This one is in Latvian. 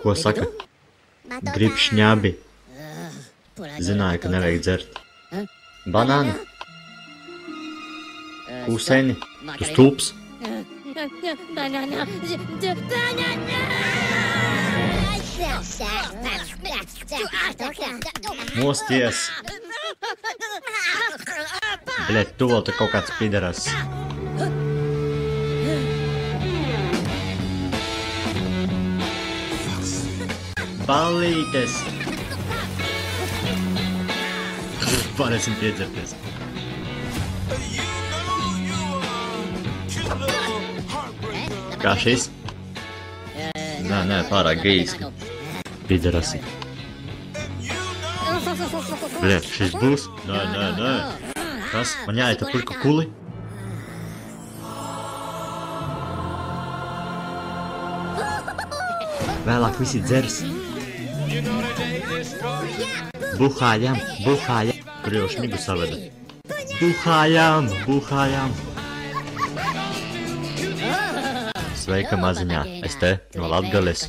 Ko saka? Grib šņabi. Zināju, ka nevajag dzert. Banāni. Kūseni. Tu stulbs. Mosties. Bļet, tu vēl te kaut kāds pideras. Ballītes. Varēsim piedzerties. Kā šis? Nē, pārāk grīski. Piderasi. Bļet, šis būs? Nē. Kas? Man jāiet ar puļku kuli? Vēlāk visi dzers. Buhājam. Kur jau šmigu saveda. Buhājam. Sveika, maziņā. Es te no Latgales.